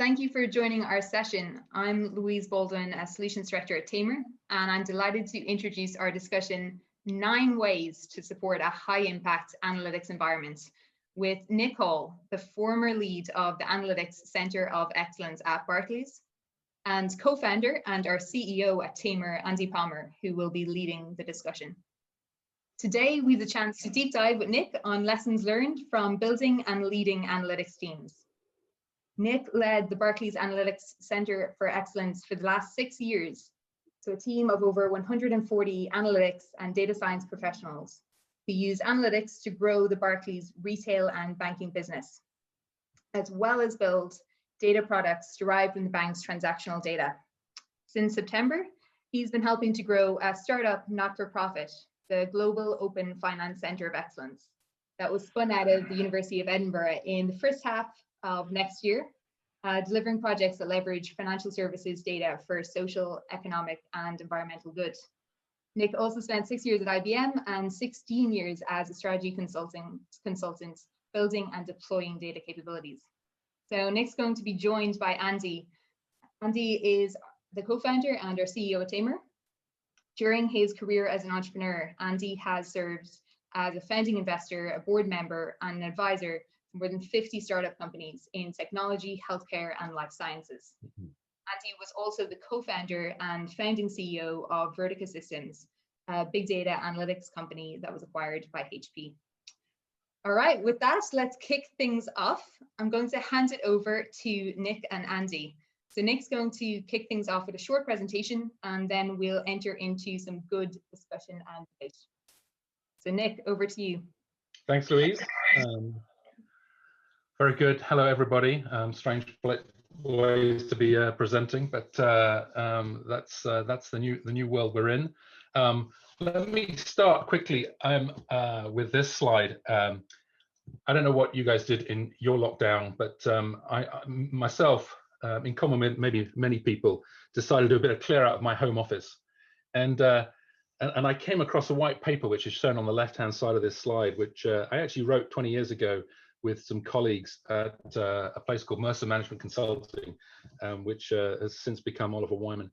Thank you for joining our session. I'm Louise Baldwin, a Solutions Director at Tamr, and I'm delighted to introduce our discussion, 9 ways to support a high-impact analytics environment, with Nick Hall, the former lead of the Analytics Centre of Excellence at Barclays, and co-founder and our CEO at Tamr, Andy Palmer, who will be leading the discussion. Today, we have the chance to deep dive with Nick on lessons learned from building and leading analytics teams. Nick led the Barclays Analytics Centre for Excellence for the last 6 years, so a team of over 140 analytics and data science professionals who use analytics to grow the Barclays retail and banking business, as well as build data products derived from the bank's transactional data. Since September, he's been helping to grow a startup not-for-profit, the Global Open Finance Centre of Excellence, that was spun out of the University of Edinburgh in the first half of next year, delivering projects that leverage financial services data for social, economic, and environmental good. Nick also spent 6 years at IBM and 16 years as a strategy consultant, building and deploying data capabilities. So Nick's going to be joined by Andy. Andy is the co-founder and our CEO at Tamr. During his career as an entrepreneur, Andy has served as a founding investor, a board member, and an advisor to more than 50 startup companies in technology, healthcare, and life sciences. Andy was also the co-founder and founding CEO of Vertica Systems, a big data analytics company that was acquired by HP. All right, with that, let's kick things off. I'm going to hand it over to Nick and Andy. So Nick's going to kick things off with a short presentation, and then we'll enter into some good discussion and debate. So Nick, over to you. Thanks, Louise. Very good. Hello, everybody. Strange ways to be presenting, but that's the new world we're in. Let me start quickly with this slide. I don't know what you guys did in your lockdown, but I myself, in common with maybe many people, decided to do a bit of clear out of my home office, and I came across a white paper which is shown on the left-hand side of this slide, which I actually wrote 20 years ago with some colleagues at a place called Mercer Management Consulting, which has since become Oliver Wyman.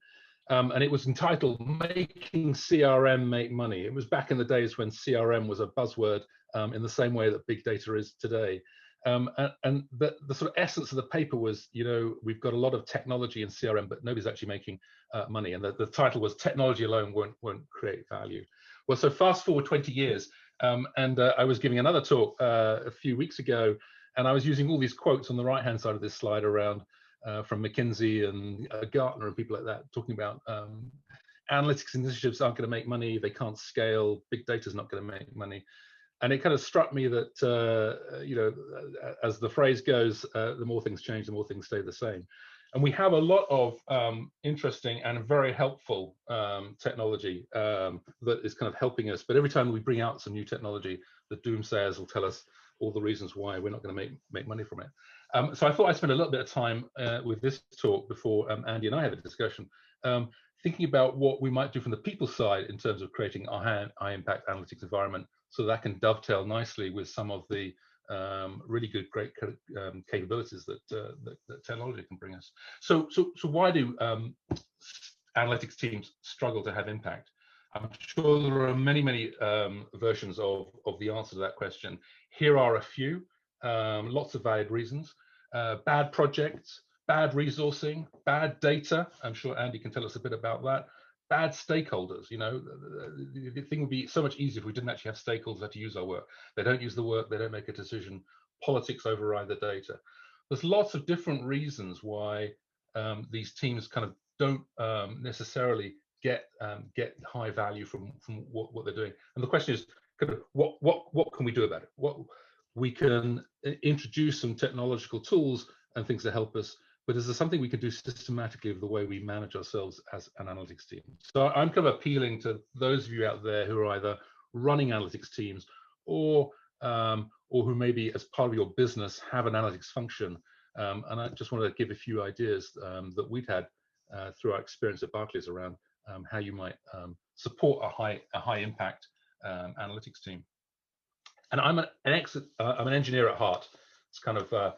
And it was entitled "Making CRM Make Money." It was back in the days when CRM was a buzzword in the same way that big data is today. And the sort of essence of the paper was, you know, we've got a lot of technology in CRM, but nobody's actually making money. And the title was "Technology Alone Won't Create Value." Well, so fast forward 20 years, and I was giving another talk a few weeks ago, and I was using all these quotes on the right-hand side of this slide around from McKinsey and Gartner and people like that, talking about analytics initiatives aren't going to make money, they can't scale, big data is not going to make money. And it kind of struck me that, you know, as the phrase goes, the more things change, the more things stay the same. And we have a lot of interesting and very helpful technology that is kind of helping us. But every time we bring out some new technology, the doomsayers will tell us all the reasons why we're not going to make money from it. So I thought I'd spend a little bit of time with this talk before Andy and I have a discussion, thinking about what we might do from the people side in terms of creating a high-impact analytics environment, so that can dovetail nicely with some of the really great capabilities that technology can bring us. So why do analytics teams struggle to have impact? I'm sure there are many versions of the answer to that question. Here are a few, lots of valid reasons. Bad projects, bad resourcing, bad data. I'm sure Andy can tell us a bit about that. Bad stakeholders. You know, the thing would be so much easier if we didn't actually have stakeholders that to use our work. They don't use the work, they don't make a decision. Politics override the data. There's lots of different reasons why these teams kind of don't necessarily get high value from what they're doing. And the question is, kind of, what can we do about it? What we can introduce some technological tools and things to help us. But is there something we can do systematically of the way we manage ourselves as an analytics team? So I'm kind of appealing to those of you out there who are either running analytics teams or who maybe as part of your business have an analytics function. And I just want to give a few ideas that we've had through our experience at Barclays around how you might support a high impact analytics team. And I'm an engineer at heart. It's kind of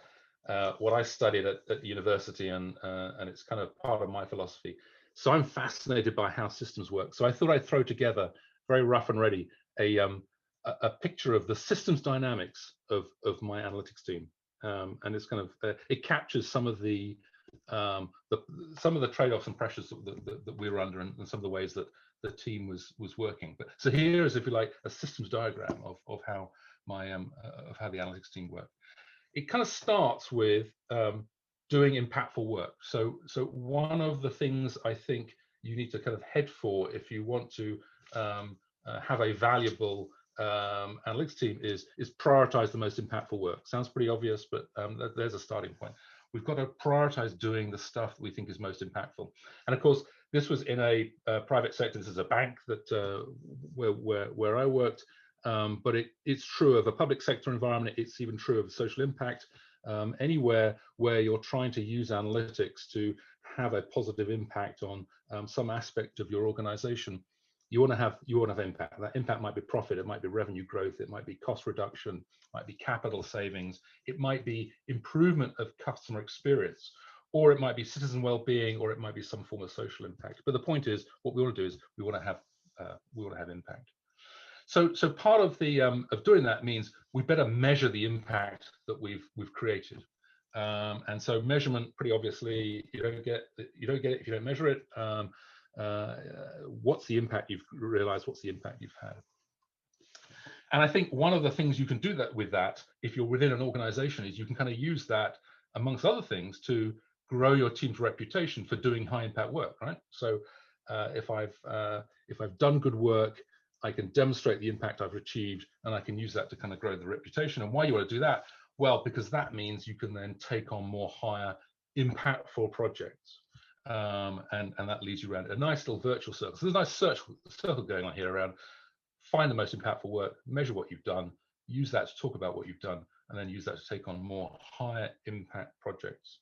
what I studied at university, and it's kind of part of my philosophy. So I'm fascinated by how systems work. So I thought I'd throw together, very rough and ready, a picture of the systems dynamics of my analytics team, and it's kind of it captures some of the trade-offs and pressures that we were under, and some of the ways that the team was working. But so here is, if you like, a systems diagram of how the analytics team work. It kind of starts with doing impactful work. So one of the things I think you need to kind of head for if you want to have a valuable analytics team is prioritize the most impactful work. Sounds pretty obvious, but there's a starting point. We've got to prioritize doing the stuff that we think is most impactful. And of course, this was in a private sector. This is a bank that where I worked. But it's true of a public sector environment. It's even true of social impact. Anywhere where you're trying to use analytics to have a positive impact on some aspect of your organization, you want to have impact. That impact might be profit, it might be revenue growth, it might be cost reduction, it might be capital savings, it might be improvement of customer experience, or it might be citizen well-being, or it might be some form of social impact. But the point is, what we want to do is we want to have impact. So part of the of doing that means we better measure the impact that we've created, and so measurement, pretty obviously, you don't get it if you don't measure it. What's the impact you've realized? What's the impact you've had? And I think one of the things you can do that with that, if you're within an organization, is you can kind of use that, amongst other things, to grow your team's reputation for doing high impact work, right? So if I've done good work, I can demonstrate the impact I've achieved, and I can use that to kind of grow the reputation. And why you want to do that? Well, because that means you can then take on more higher impactful projects. And that leads you around a nice little virtual circle. So there's a nice circle going on here around find the most impactful work, measure what you've done, use that to talk about what you've done, and then use that to take on more higher impact projects.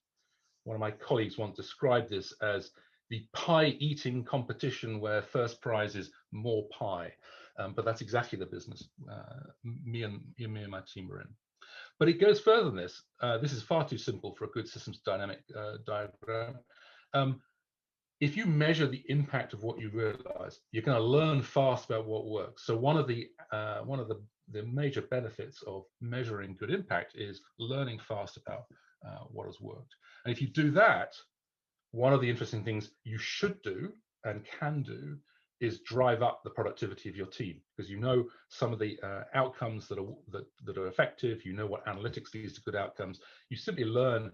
One of my colleagues once described this as the pie eating competition where first prize is more pie. But that's exactly the business me and my team are in. But it goes further than this. This is far too simple for a good systems dynamic diagram. If you measure the impact of what you realize, you're going to learn fast about what works. So one of the major benefits of measuring good impact is learning fast about what has worked. And if you do that, one of the interesting things you should do and can do is drive up the productivity of your team, because you know some of the outcomes that are effective. You know what analytics leads to good outcomes. You simply learn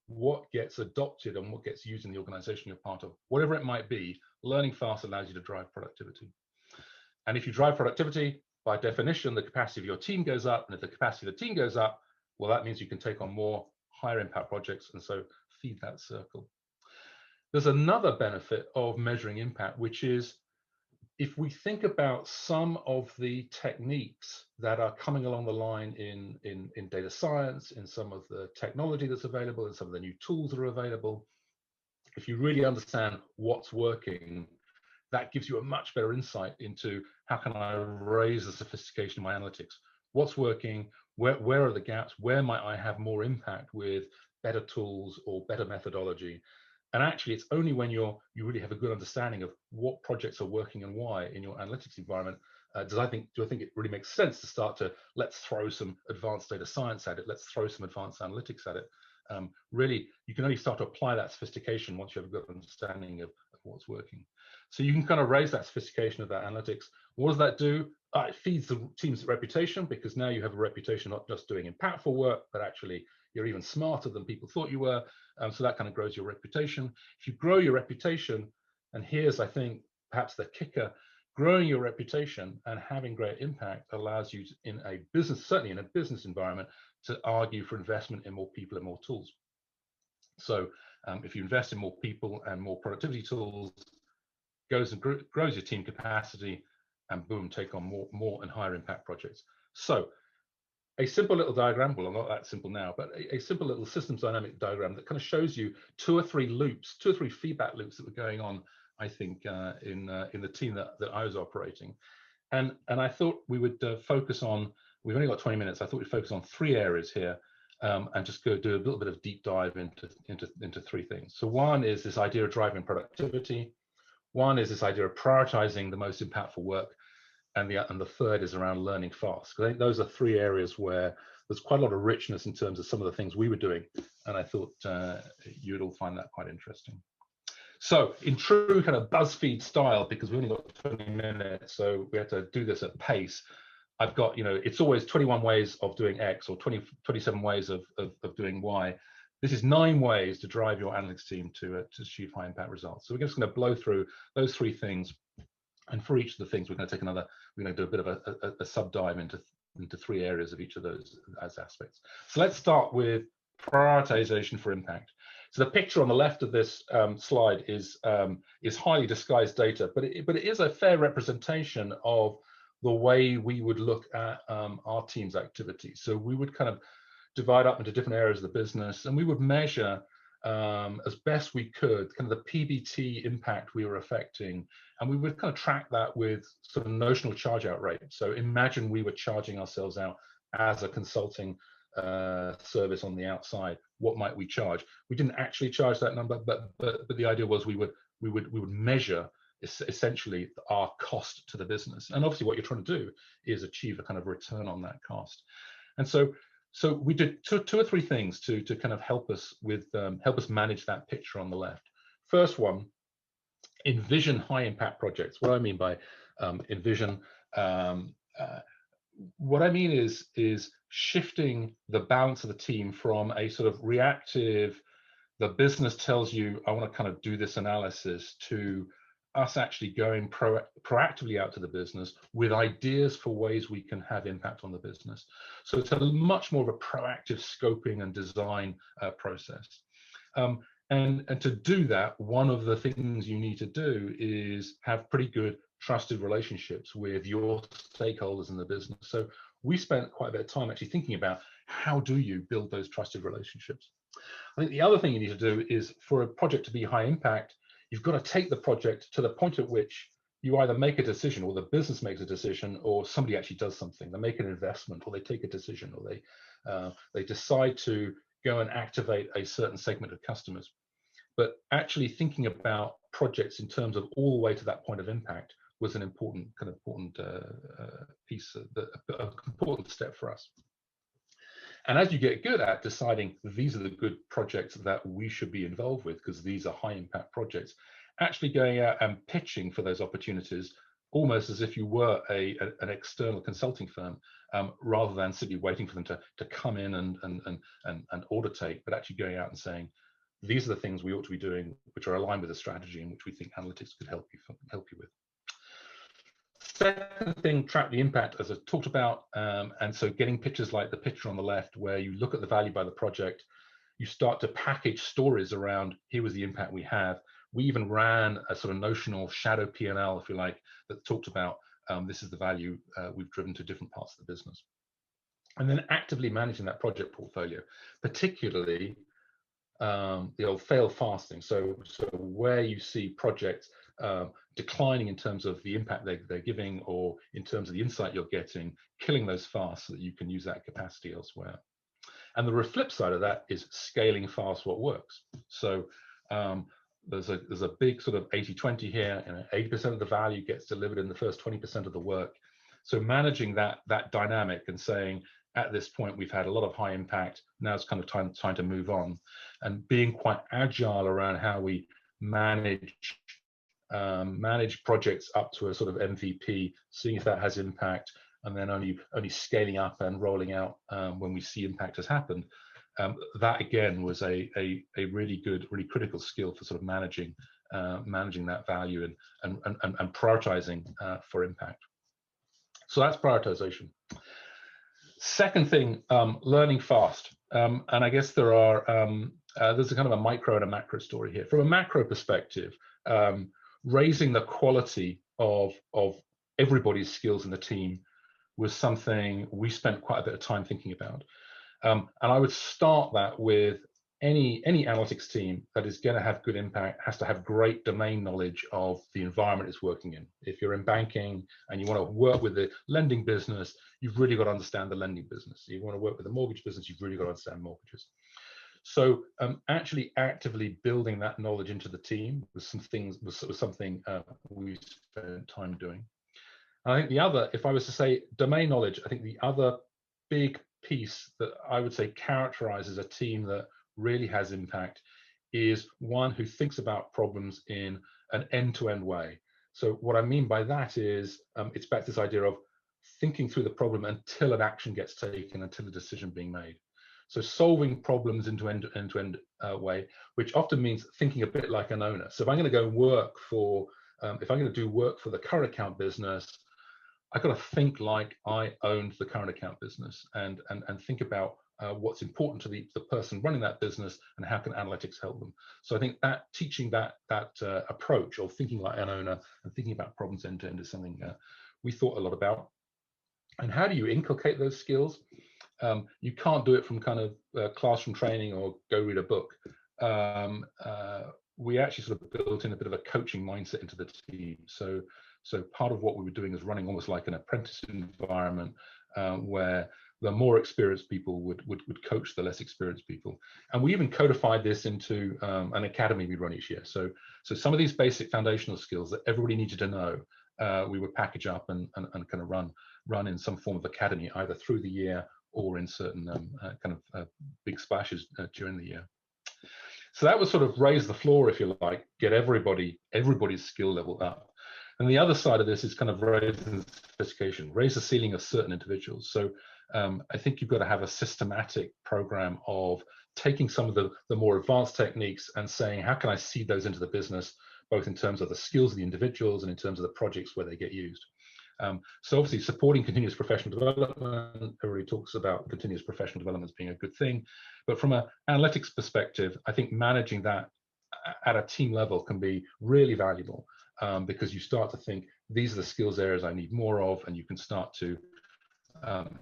what gets adopted and what gets used in the organization you're part of. Whatever it might be, learning fast allows you to drive productivity. And if you drive productivity, by definition, the capacity of your team goes up. And if the capacity of the team goes up, well, that means you can take on more higher impact projects, and so feed that circle. There's another benefit of measuring impact, which is if we think about some of the techniques that are coming along the line in data science, in some of the technology that's available, in some of the new tools that are available, if you really understand what's working, that gives you a much better insight into how can I raise the sophistication of my analytics. What's working? Where are the gaps? Where might I have more impact with better tools or better methodology? And actually, it's only when you really have a good understanding of what projects are working and why in your analytics environment do I think it really makes sense to start to let's throw some advanced data science at it. Let's throw some advanced analytics at it. Really, you can only start to apply that sophistication once you have a good understanding of what's working. So you can kind of raise that sophistication of that analytics. What does that do? It feeds the team's reputation, because now you have a reputation not just doing impactful work, but actually you're even smarter than people thought you were. So that kind of grows your reputation. If you grow your reputation, and here's, I think, perhaps the kicker, growing your reputation and having great impact allows you to, in a business, certainly in a business environment, to argue for investment in more people and more tools. So if you invest in more people and more productivity tools, grows your team capacity, and boom, take on more and higher impact projects. So a simple little diagram, well, not that simple now, but a simple little systems dynamic diagram that kind of shows you two or three feedback loops that were going on, I think, in the team that I was operating. And I thought we would focus on, we've only got 20 minutes, I thought we'd focus on three areas here. and just go do a little bit of deep dive into three things. So one is this idea of driving productivity. One is this idea of prioritizing the most impactful work, and the third is around learning fast. I think those are three areas where there's quite a lot of richness in terms of some of the things we were doing, and I thought you'd all find that quite interesting. So in true kind of BuzzFeed style, because we only got 20 minutes, so we had to do this at pace, I've got, it's always 21 ways of doing X or 27 ways of doing Y. This is 9 ways to drive your analytics team to achieve high impact results. So we're just going to blow through those 3 things. And for each of the things, we're going to do a bit of a sub dive into 3 areas of each of those as aspects. So let's start with prioritization for impact. So the picture on the left of this slide is highly disguised data, but it is a fair representation of the way we would look at our team's activities. So we would kind of divide up into different areas of the business, and we would measure as best we could kind of the PBT impact we were affecting, and we would kind of track that with sort of notional charge out rate. So imagine we were charging ourselves out as a consulting service on the outside. What might we charge? We didn't actually charge that number, but the idea was we would measure essentially our cost to the business. And obviously what you're trying to do is achieve a kind of return on that cost. And so we did two or three things to kind of help us manage that picture on the left. First one, envision high impact projects. What I mean by envision, what I mean is shifting the balance of the team from a sort of reactive, the business tells you, I want to kind of do this analysis, to us actually going proactively out to the business with ideas for ways we can have impact on the business. So it's a much more of a proactive scoping and design process. And to do that, one of the things you need to do is have pretty good trusted relationships with your stakeholders in the business. So we spent quite a bit of time actually thinking about how do you build those trusted relationships. I think the other thing you need to do is, for a project to be high impact, you've got to take the project to the point at which you either make a decision, or the business makes a decision, or somebody actually does something. They make an investment, or they take a decision, or they decide to go and activate a certain segment of customers. But actually thinking about projects in terms of all the way to that point of impact was an important piece, an important step for us. And as you get good at deciding these are the good projects that we should be involved with, because these are high impact projects, actually going out and pitching for those opportunities almost as if you were an external consulting firm, rather than simply waiting for them to come in and audit, but actually going out and saying, these are the things we ought to be doing, which are aligned with the strategy and which we think analytics could help you with. Second thing, track the impact, as I talked about. And so getting pictures like the picture on the left, where you look at the value by the project, you start to package stories around, here was the impact we have. We even ran a sort of notional shadow P&L, if you like, that talked about this is the value we've driven to different parts of the business. And then actively managing that project portfolio, particularly the old fail fasting. So where you see projects declining in terms of the impact they're giving, or in terms of the insight you're getting, killing those fast so that you can use that capacity elsewhere. And the flip side of that is scaling fast what works. So there's a big sort of 80-20 here, and 80% of the value gets delivered in the first 20% of the work. So managing that dynamic and saying, at this point we've had a lot of high impact, now it's kind of time to move on, and being quite agile around how we manage projects up to a sort of MVP, seeing if that has impact, and then only scaling up and rolling out when we see impact has happened. That again was a really good, really critical skill for sort of managing that value and prioritizing for impact. So that's prioritization. Second thing, learning fast. And I guess there's a kind of a micro and a macro story here. From a macro perspective, raising the quality of everybody's skills in the team was something we spent quite a bit of time thinking about. And I would start that with any analytics team that is going to have good impact has to have great domain knowledge of the environment it's working in. If you're in banking and you want to work with the lending business, you've really got to understand the lending business. You want to work with the mortgage business, you've really got to understand mortgages. So actually actively building that knowledge into the team was something we spent time doing. I think the other, if I was to say domain knowledge, I think the other big piece that I would say characterizes a team that really has impact is one who thinks about problems in an end-to-end way. So what I mean by that is it's back to this idea of thinking through the problem until an action gets taken, until a decision being made. So solving problems into end-to-end way, which often means thinking a bit like an owner. So if I'm going to go work for, if I'm going to do work for the current account business, I've got to think like I owned the current account business and think about what's important to the person running that business and how can analytics help them. So I think that teaching that approach of thinking like an owner and thinking about problems end to end is something we thought a lot about. And how do you inculcate those skills? You can't do it from kind of classroom training or go read a book. We actually sort of built in a bit of a coaching mindset into the team. So part of what we were doing is running almost like an apprentice environment where the more experienced people would coach the less experienced people. And we even codified this into an academy we run each year. So some of these basic foundational skills that everybody needed to know, we would package up and kind of run in some form of academy, either through the year or in certain kind of big splashes during the year. So that was sort of raise the floor, if you like, get everybody's skill level up. And the other side of this is kind of raising sophistication, raise the ceiling of certain individuals. So I think you've got to have a systematic program of taking some of the more advanced techniques and saying, how can I seed those into the business, both in terms of the skills of the individuals and in terms of the projects where they get used. So obviously supporting continuous professional development, everybody talks about continuous professional development as being a good thing. But from an analytics perspective, I think managing that at a team level can be really valuable because you start to think, these are the skills areas I need more of, and you can start to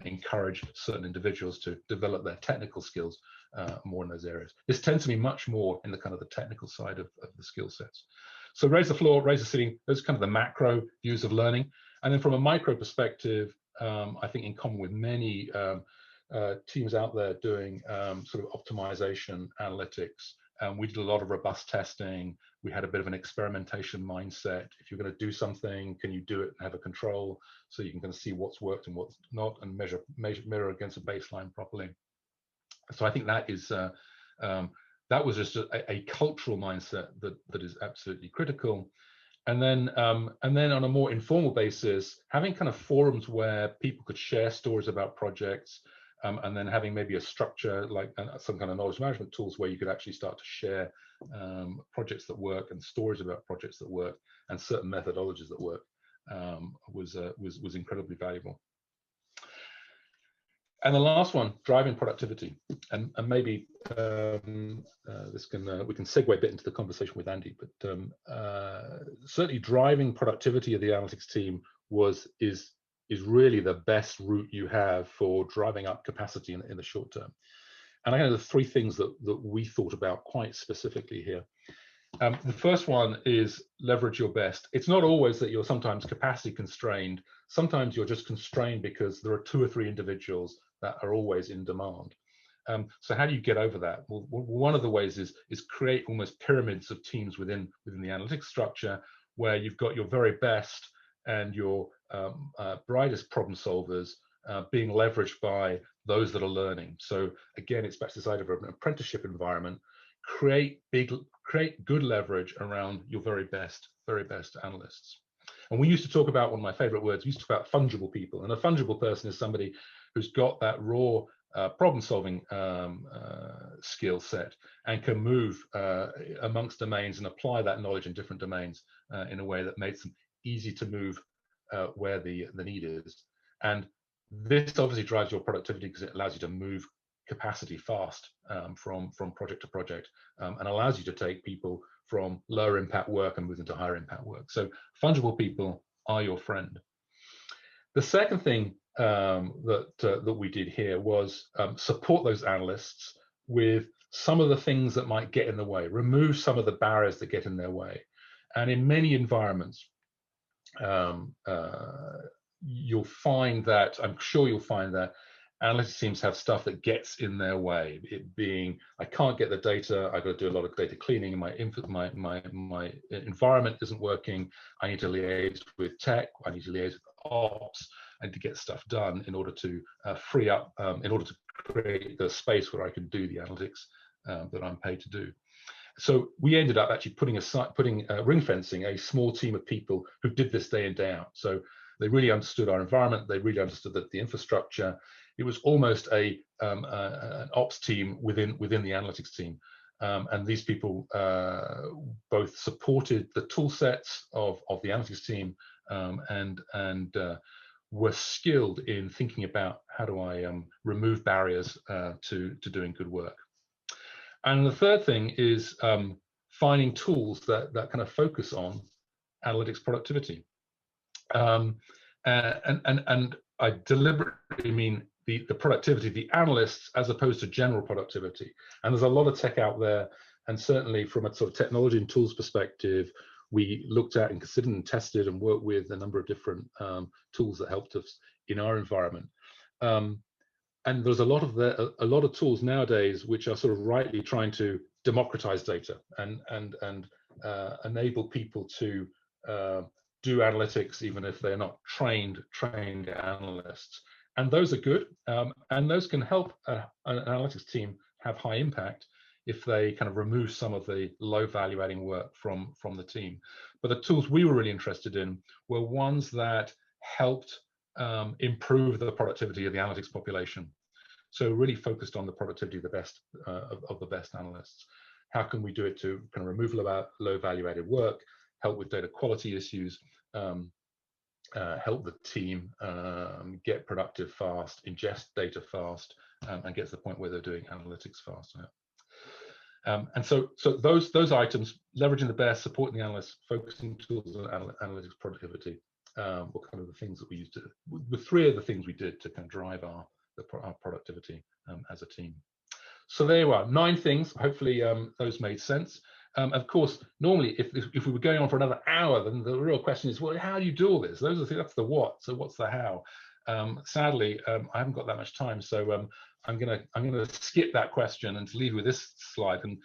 encourage certain individuals to develop their technical skills more in those areas. This tends to be much more in the kind of the technical side of the skill sets. So raise the floor, raise the ceiling, those are kind of the macro views of learning. And then from a micro perspective, I think in common with many teams out there doing sort of optimization analytics, we did a lot of robust testing. We had a bit of an experimentation mindset. If you're going to do something, can you do it and have a control so you can kind of see what's worked and what's not and mirror against a baseline properly. So I think that is that was just a cultural mindset that is absolutely critical. And then on a more informal basis, having kind of forums where people could share stories about projects, and then having maybe a structure like some kind of knowledge management tools where you could actually start to share projects that work and stories about projects that work and certain methodologies that work was incredibly valuable. And the last one, driving productivity, and maybe this can we can segue a bit into the conversation with Andy, but certainly driving productivity of the analytics team is really the best route you have for driving up capacity in the short term. And I have the three things that we thought about quite specifically here. The first one is leverage your best. It's not always that you're sometimes capacity constrained. Sometimes you're just constrained because there are 2 or 3 individuals that are always in demand. So how do you get over that? Well, one of the ways is create almost pyramids of teams within the analytics structure where you've got your very best and your brightest problem solvers being leveraged by those that are learning. So again, it's back to this idea of an apprenticeship environment. Create good leverage around your very best analysts. And we used to talk about, one of my favorite words, we used to talk about fungible people. And a fungible person is somebody who's got that raw problem solving skill set and can move amongst domains and apply that knowledge in different domains in a way that makes them easy to move where the need is. And this obviously drives your productivity because it allows you to move capacity fast from project to project and allows you to take people from lower impact work and move into higher impact work. So fungible people are your friend. The second thing that we did here was support those analysts with some of the things that might get in the way, remove some of the barriers that get in their way. And in many environments, you'll find that, I'm sure you'll find that analytics teams have stuff that gets in their way. It being, I can't get the data, I've got to do a lot of data cleaning, and my environment isn't working. I need to liaise with tech, I need to liaise with ops, and to get stuff done in order to free up, in order to create the space where I can do the analytics that I'm paid to do. So we ended up actually putting ring fencing a small team of people who did this day in, day out. So they really understood our environment. They really understood the infrastructure. It was almost an ops team within the analytics team. And these people both supported the tool sets of the analytics team and were skilled in thinking about how do I remove barriers to doing good work. And the third thing is finding tools that kind of focus on analytics productivity. And I deliberately mean the productivity of the analysts as opposed to general productivity. And there's a lot of tech out there, and certainly from a sort of technology and tools perspective, we looked at and considered and tested and worked with a number of different tools that helped us in our environment. And there's a lot of tools nowadays which are sort of rightly trying to democratize data and enable people to do analytics even if they're not trained analysts. And those are good, and those can help an analytics team have high impact if they kind of remove some of the low value adding work from the team. But the tools we were really interested in were ones that helped improve the productivity of the analytics population. So really focused on the productivity of the best of the best analysts. How can we do it to kind of remove low value added work, help with data quality issues, help the team get productive fast, ingest data fast, and get to the point where they're doing analytics fast. And so those items, leveraging the best, supporting the analysts, focusing tools on analytics productivity, were kind of the things that we used to, the three of the things we did to kind of drive our productivity as a team. So there you are, 9 things. Hopefully those made sense. Of course, normally if we were going on for another hour, then the real question is, well, how do you do all this? Those are that's the what. So what's the how? Sadly, I haven't got that much time, so I'm gonna skip that question and leave you with this slide. And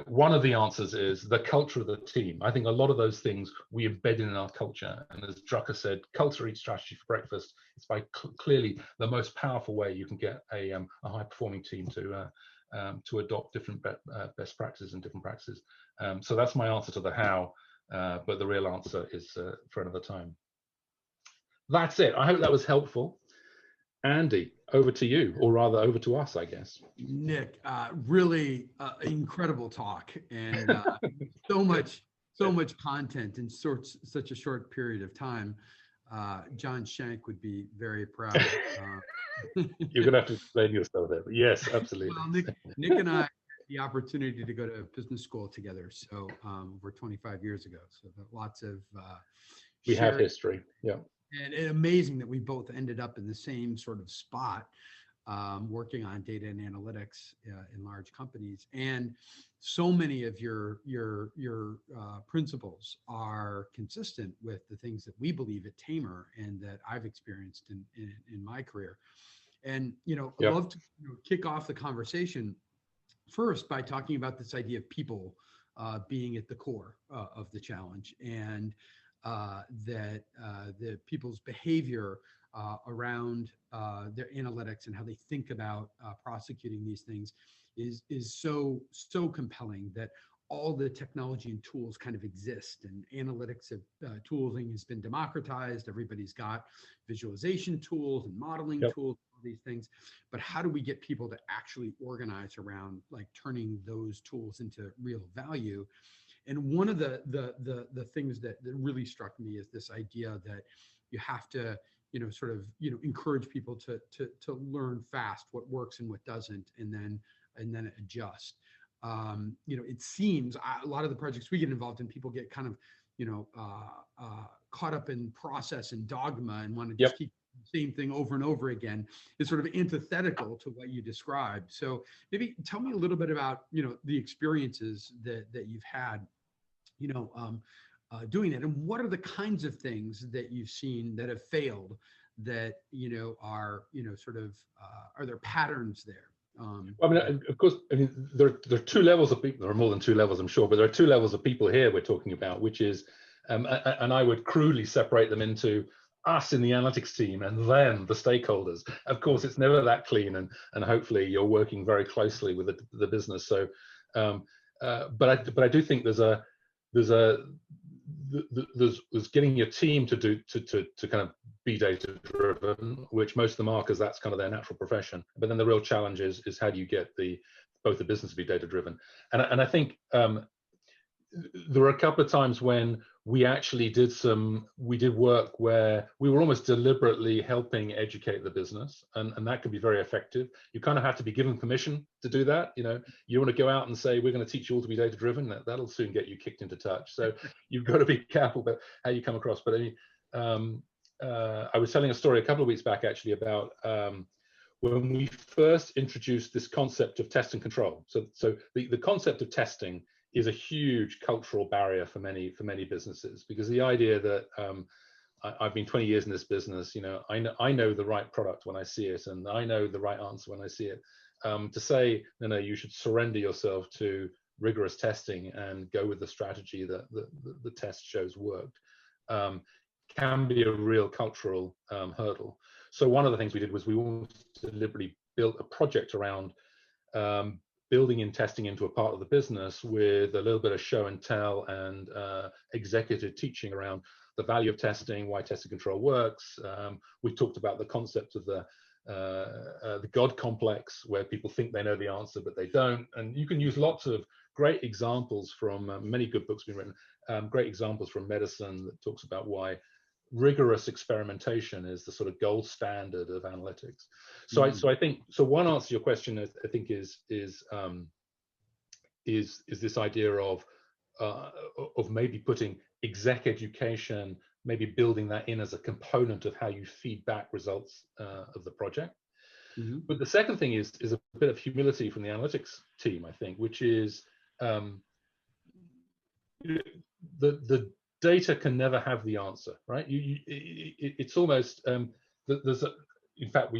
one of the answers is the culture of the team. I think a lot of those things we embed in our culture. And as Drucker said, culture eats strategy for breakfast. It's by clearly the most powerful way you can get a high-performing team to adopt different best practices and different practices. So that's my answer to the how, but the real answer is for another time. That's it. I hope that was helpful. Andy, over to you, or rather over to us, I guess. Nick, really incredible talk, and so much content in such a short period of time. John Shank would be very proud. You're going to have to explain yourself there, but yes, absolutely. Well, Nick and I had the opportunity to go to business school together, so over 25 years ago. So lots of we have history, yeah. And amazing that we both ended up in the same sort of spot, working on data and analytics in large companies. And so many of your principles are consistent with the things that we believe at Tamr and that I've experienced in my career. And I'd love to kick off the conversation first by talking about this idea of people being at the core of the challenge, and that the people's behavior around their analytics and how they think about prosecuting these things is so compelling that all the technology and tools kind of exist, and analytics tooling has been democratized. Everybody's got visualization tools and modeling tools, all these things. But how do we get people to actually organize around like turning those tools into real value? And one of the things that really struck me is this idea that you have to encourage people to learn fast what works and what doesn't, and then adjust. It seems a lot of the projects we get involved in, people get kind of caught up in process and dogma and want to just keep the same thing over and over again is sort of antithetical to what you described. So maybe tell me a little bit about, the experiences that you've had, doing it, and what are the kinds of things that you've seen that have failed that, are, sort of, are there patterns there? I mean, of course, I mean, there are two levels of people. There are more than two levels, I'm sure, but there are two levels of people here we're talking about, which is, and I would crudely separate them into us in the analytics team and then the stakeholders. Of course, it's never that clean, and hopefully you're working very closely with the business. So, but I do think there's getting your team to kind of be data driven, which most of them are, because that's kind of their natural profession. But then the real challenge is how do you get both the business to be data driven. And I think there were a couple of times when we actually did work where we were almost deliberately helping educate the business, and that can be very effective. You kind of have to be given permission to do that. You want to go out and say, we're going to teach you all to be data driven, that'll soon get you kicked into touch. So you've got to be careful about how you come across. But I was telling a story a couple of weeks back actually about when we first introduced this concept of test and control. So the concept of testing is a huge cultural barrier for many businesses, because the idea that I've been 20 years in this business, I know the right product when I see it, and I know the right answer when I see it. To say, no, you should surrender yourself to rigorous testing and go with the strategy that the test shows worked, can be a real cultural hurdle. So one of the things we did was we almost deliberately built a project around building in testing into a part of the business with a little bit of show and tell and executive teaching around the value of testing, why test and control works. We talked about the concept of the God complex, where people think they know the answer but they don't. And you can use lots of great examples from many good books being written, great examples from medicine that talks about why rigorous experimentation is the sort of gold standard of analytics. So I think one answer to your question I think is this idea of maybe putting exec education, maybe building that in as a component of how you feed back results of the project. But the second thing is a bit of humility from the analytics team, I think, which is the data can never have the answer, right? It's almost there's in fact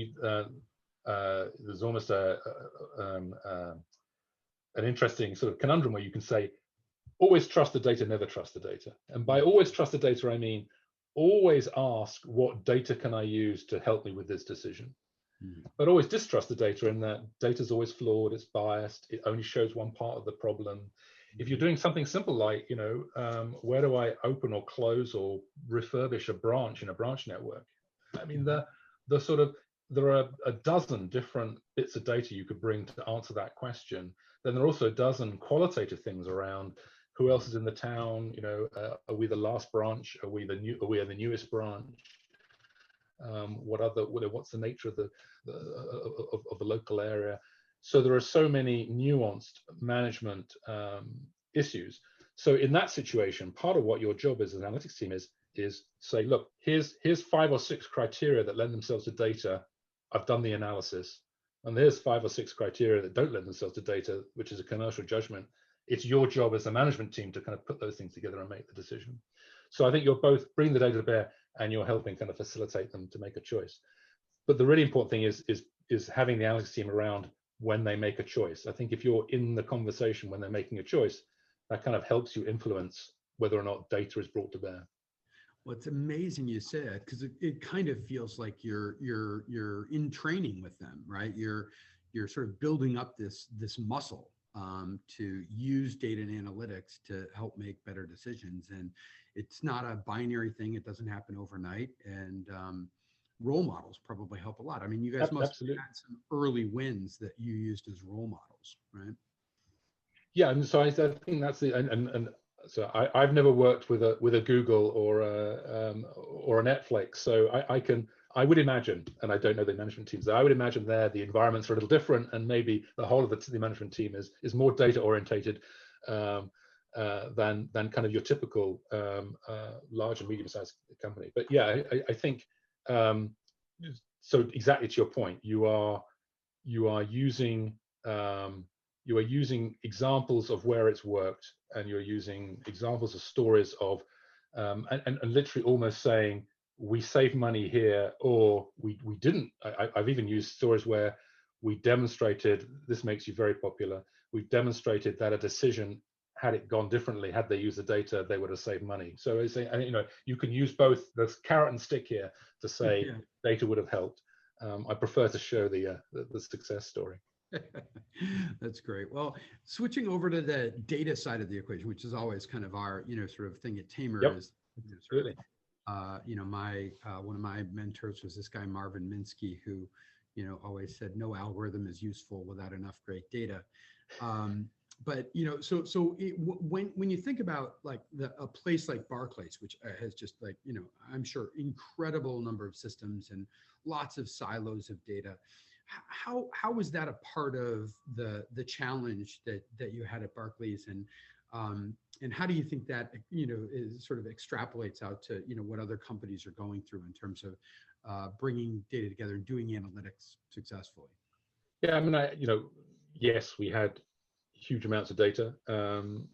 there's almost an interesting sort of conundrum where you can say always trust the data, never trust the data. And by always trust the data, I mean always ask, what data can I use to help me with this decision? But always distrust the data in that data is always flawed, it's biased, it only shows one part of the problem. If you're doing something simple like, where do I open or close or refurbish a branch in a branch network? I mean, there are a dozen different bits of data you could bring to answer that question. Then there are also a dozen qualitative things around who else is in the town. Are we the last branch? Are we the newest branch? What's the nature of the local area? So there are so many nuanced management issues. So in that situation, part of what your job as an analytics team is say, look, here's 5 or 6 criteria that lend themselves to data. I've done the analysis, and there's 5 or 6 criteria that don't lend themselves to data, which is a commercial judgment. It's your job as a management team to kind of put those things together and make the decision. So I think you're both bringing the data to bear and you're helping kind of facilitate them to make a choice. But the really important thing is having the analytics team around when they make a choice. I think if you're in the conversation when they're making a choice, that kind of helps you influence whether or not data is brought to bear. Well, it's amazing you said, because it kind of feels like you're in training with them, right? You're sort of building up this muscle to use data and analytics to help make better decisions. And it's not a binary thing. It doesn't happen overnight. And role models probably help a lot. I mean, you guys must have had some early wins that you used as role models, right? Yeah, and so I think that's the and so I've never worked with a Google or a Netflix, so I would imagine, and I don't know the management teams, I would imagine the environments are a little different, and maybe the whole of the management team is more data orientated than kind of your typical large and medium sized company. But yeah, I think so exactly to your point, you are using examples of where it's worked, and you're using examples of stories of and literally almost saying, we saved money here, or we didn't. I've even used stories where we demonstrated, this makes you very popular, we've demonstrated that a decision, had it gone differently, had they used the data, they would have saved money. So it's you can use both the carrot and stick here to say data would have helped. I prefer to show the success story. That's great. Well, switching over to the data side of the equation, which is always kind of our sort of thing at Tamr, is sort of, one of my mentors was this guy Marvin Minsky, who always said no algorithm is useful without enough great data. But when you think about like a place like Barclays, which has just like I'm sure incredible number of systems and lots of silos of data, how was that a part of the challenge that you had at Barclays, and how do you think that is sort of extrapolates out to what other companies are going through in terms of bringing data together and doing analytics successfully? Yeah, I mean, yes, we had huge amounts of data, and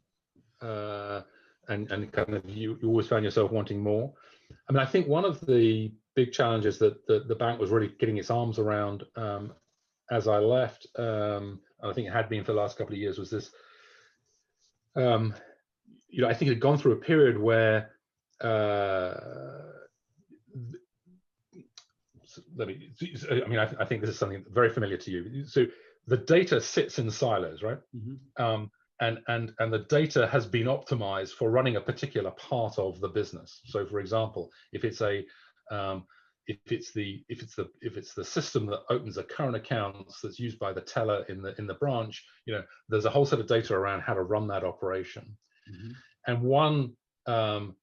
kind of you always found yourself wanting more. I mean, I think one of the big challenges that the bank was really getting its arms around as I left, and I think it had been for the last couple of years, was this. I think it had gone through a period where I think this is something very familiar to you. So the data sits in silos, right? Mm-hmm. And the data has been optimized for running a particular part of the business. So, for example, if it's the system that opens a current account that's used by the teller in the branch, there's a whole set of data around how to run that operation. Mm-hmm. And one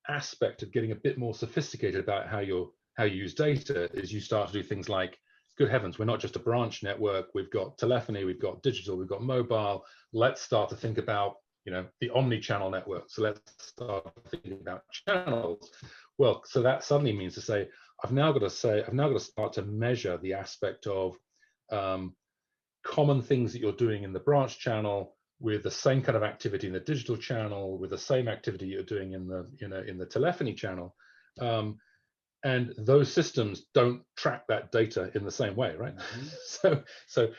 aspect of getting a bit more sophisticated about how you use data is you start to do things like, good heavens, we're not just a branch network. We've got telephony, we've got digital, we've got mobile. Let's start to think about, the omni-channel network. So let's start thinking about channels. Well, so that suddenly means to say, I've now got to start to measure the aspect of common things that you're doing in the branch channel with the same kind of activity in the digital channel, with the same activity you're doing in the telephony channel. And those systems don't track that data in the same way, right? Mm-hmm. So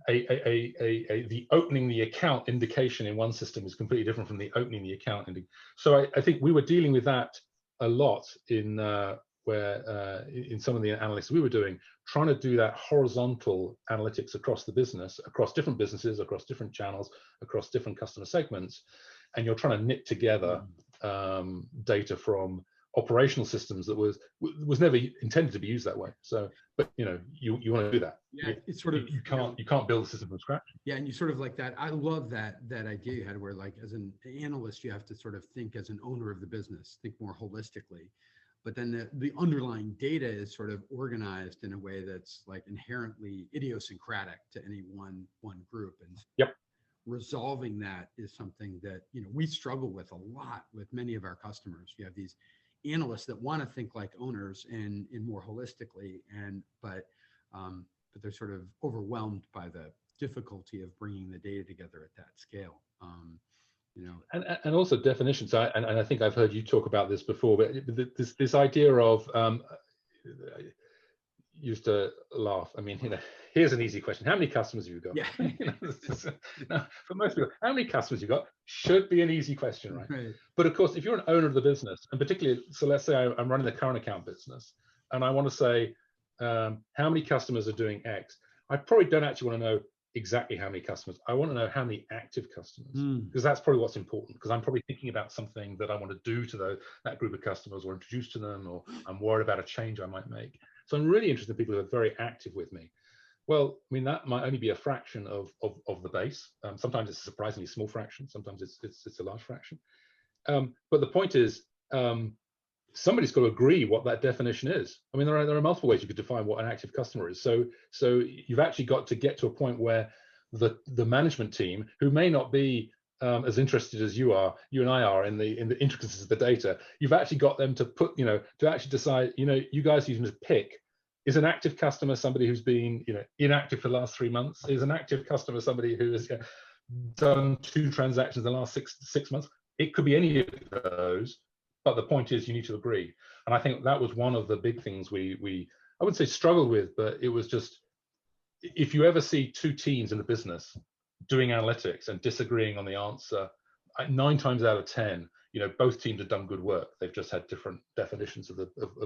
the opening the account indication in one system is completely different from the opening the account. So I think we were dealing with that a lot in some of the analytics we were doing, trying to do that horizontal analytics across the business, across different businesses, across different channels, across different customer segments, and you're trying to knit together data from operational systems that was never intended to be used that way. So, but you want to do that. Yeah, it's sort of you can't build a system from scratch. Yeah, and you sort of like that. I love that idea you had, where like as an analyst, you have to sort of think as an owner of the business, think more holistically. But then the underlying data is sort of organized in a way that's like inherently idiosyncratic to any one group. And resolving that is something that we struggle with a lot with many of our customers. You have these analysts that want to think like owners and more holistically, but they're sort of overwhelmed by the difficulty of bringing the data together at that scale. And also definitions. And I think I've heard you talk about this before, but this idea of used to laugh. I mean, here's an easy question: how many customers have you got? Yeah. For most people, how many customers you got should be an easy question, right? But of course, if you're an owner of the business, and particularly, so let's say I'm running the current account business, and I want to say how many customers are doing X. I probably don't actually want to know exactly how many customers. I want to know how many active customers, because that's probably what's important, because I'm probably thinking about something that I want to do to that group of customers, or introduce to them, or I'm worried about a change I might make. So I'm really interested in people who are very active with me. Well, I mean, that might only be a fraction of the base. Sometimes it's a surprisingly small fraction. Sometimes it's a large fraction. But the point is, somebody's got to agree what that definition is. I mean, there are multiple ways you could define what an active customer is. So you've actually got to get to a point where the management team, who may not be as interested as you and I are in the intricacies of the data, you've actually got them to put, to actually decide, you guys, you can just pick is an active customer somebody who's been, inactive for the last 3 months? Is an active customer somebody who has done 2 transactions in the last six months? It could be any of those, but the point is you need to agree. And I think that was one of the big things we I wouldn't say struggled with, but it was just, if you ever see 2 teams in the business doing analytics and disagreeing on the answer, 9 times out of 10, both teams have done good work. They've just had different definitions of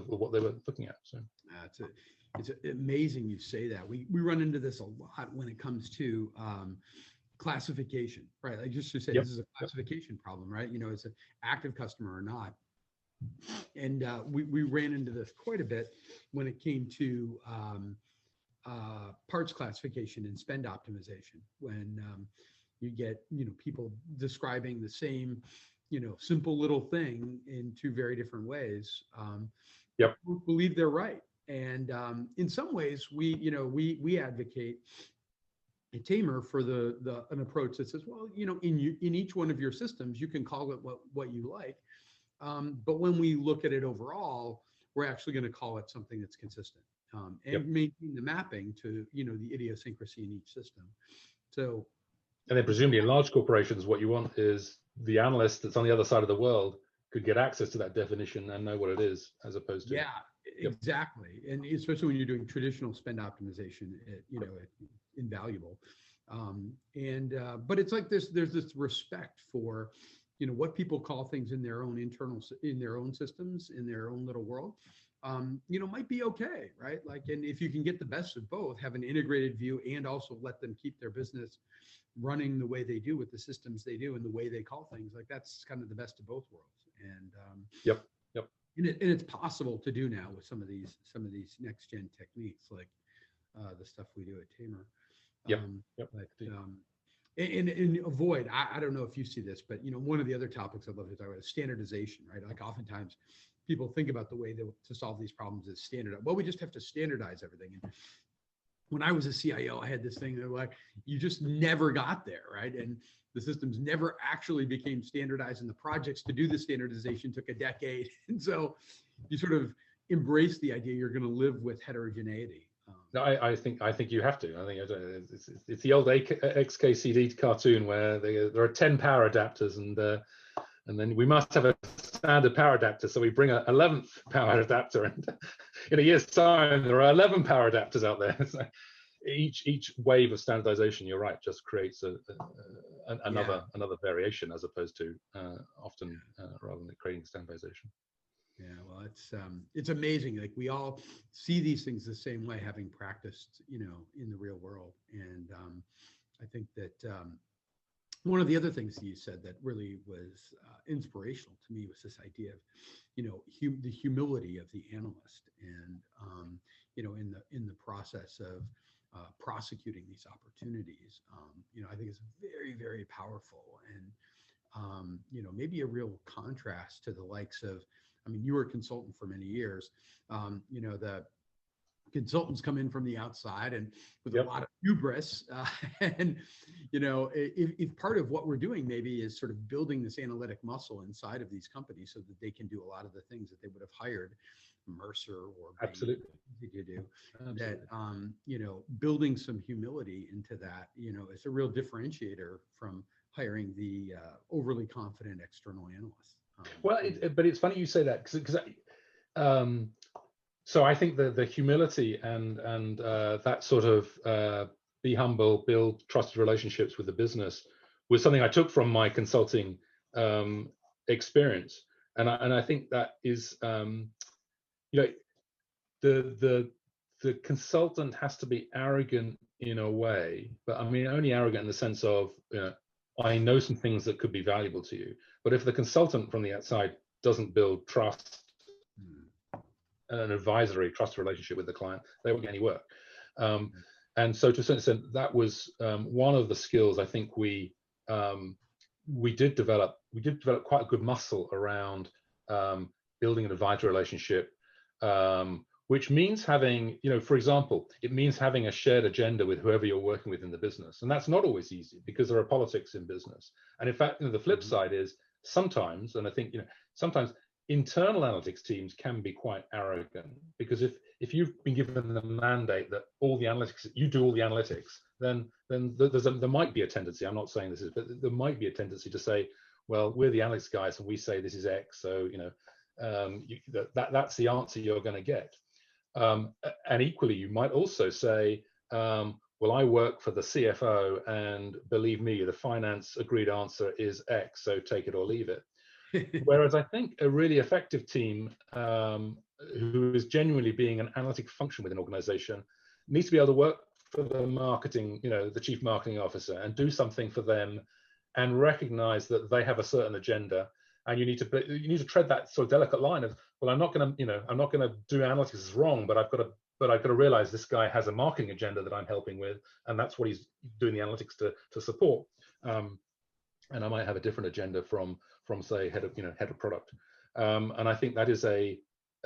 what they were looking at. So it's amazing you say that. We run into this a lot when it comes to classification, right? Like just to say, this is a classification problem, right? It's an active customer or not. And we ran into this quite a bit when it came to parts classification and spend optimization, when you get people describing the same simple little thing in 2 very different ways. We believe they're right, and in some ways we advocate at Tamr for an approach that says, well, in each one of your systems you can call it what you like, but when we look at it overall, we're actually going to call it something that's consistent, and maintain the mapping to the idiosyncrasy in each system. So, and then presumably in large corporations, what you want is the analyst that's on the other side of the world could get access to that definition and know what it is, as opposed to exactly. And especially when you're doing traditional spend optimization, it's invaluable. But it's like there's this respect for what people call things in their own systems, in their own little world, might be okay, right? Like, and if you can get the best of both, have an integrated view and also let them keep their business running the way they do with the systems they do and the way they call things, like that's kind of the best of both worlds. And and it's possible to do now with some of these next gen techniques, like the stuff we do at Tamr. And avoid, I don't know if you see this, but one of the other topics I'd love to talk about is standardization, right? Like oftentimes people think about the way to solve these problems is standard. Well, we just have to standardize everything. And when I was a CIO, I had this thing that like, you just never got there, right? And the systems never actually became standardized, and the projects to do the standardization took a decade. And so you sort of embrace the idea you're going to live with heterogeneity. No, I think you have to. I think it's the old XKCD cartoon where there are 10 power adapters, and then we must have a standard power adapter. So we bring an 11th power adapter, and in a year's time, there are 11 power adapters out there. So each wave of standardization, you're right, just creates another variation, as opposed to often rather than creating standardization. Yeah, well, it's amazing. Like we all see these things the same way, having practiced, in the real world. And I think that one of the other things that you said that really was inspirational to me was this idea of, the humility of the analyst, and in the process of prosecuting these opportunities. I think it's very, very powerful, and maybe a real contrast to the likes of. I mean, you were a consultant for many years. The consultants come in from the outside and with a lot of hubris. And, if part of what we're doing maybe is sort of building this analytic muscle inside of these companies so that they can do a lot of the things that they would have hired Mercer or absolutely to do, that, building some humility into that, it's a real differentiator from hiring the overly confident external analysts. Well, but it's funny you say that, because so I think the humility and that sort of be humble, build trusted relationships with the business was something I took from my consulting experience, and I think that is the consultant has to be arrogant in a way, but I mean only arrogant in the sense of I know some things that could be valuable to you. But if the consultant from the outside doesn't build trust, an advisory trust relationship with the client, they won't get any work. And so to a certain extent, that was one of the skills I think we did develop. We did develop quite a good muscle around building an advisory relationship, which means having, for example, it means having a shared agenda with whoever you're working with in the business. And that's not always easy because there are politics in business. And in fact, the flip side is sometimes, and I think, sometimes internal analytics teams can be quite arrogant, because if you've been given the mandate that all the analytics, you do all the analytics, then there might be a tendency, I'm not saying this is, but there might be a tendency to say, well, we're the analytics guys and we say this is X, so that's the answer you're going to get. And equally, you might also say, well, I work for the CFO, and believe me, the finance agreed answer is X, so take it or leave it. Whereas I think a really effective team who is genuinely being an analytic function within an organization needs to be able to work for the marketing, the chief marketing officer, and do something for them, and recognize that they have a certain agenda, and you need to tread that sort of delicate line of, well, I'm not going to do analytics is wrong, but I've got to realize this guy has a marketing agenda that I'm helping with, and that's what he's doing the analytics to support. And I might have a different agenda from say head of product. And I think that is I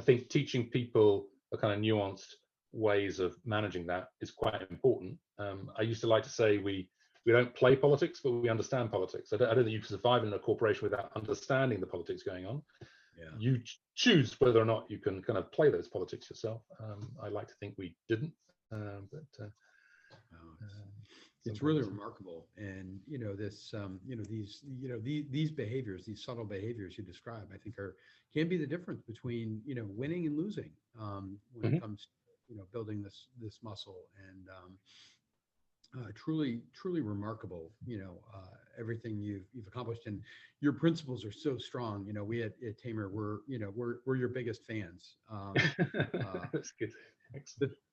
think teaching people the kind of nuanced ways of managing that is quite important. I used to like to say we don't play politics, but we understand politics. I don't think you can survive in a corporation without understanding the politics going on. Yeah. You choose whether or not you can kind of play those politics yourself. I like to think we didn't, but it's really remarkable. And these behaviors, these subtle behaviors you describe, I think can be the difference between winning and losing when it comes to building this muscle. And truly remarkable, everything you've accomplished, and your principles are so strong. We at Tamr, we're your biggest fans. That's good.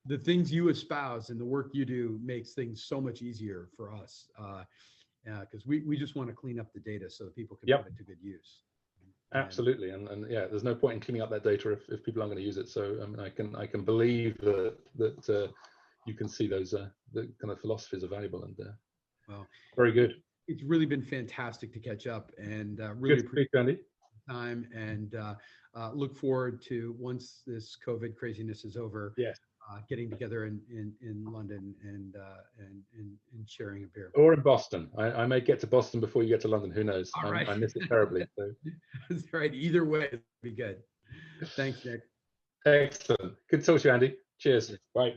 The things you espouse and the work you do makes things so much easier for us, because we just want to clean up the data so that people can put it to good use. Absolutely, and yeah, there's no point in cleaning up that data if people aren't going to use it. So I can believe that you can see those the kind of philosophies are valuable, and well, very good. It's really been fantastic to catch up, and really appreciate Andy. Time, and look forward to, once this COVID craziness is over, getting together in London and sharing a beer. Or in Boston. I may get to Boston before you get to London. Who knows? Right. I miss it terribly. So. That's right. Either way, it'll be good. Thanks, Nick. Excellent. Good to talk to you, Andy. Cheers. Bye.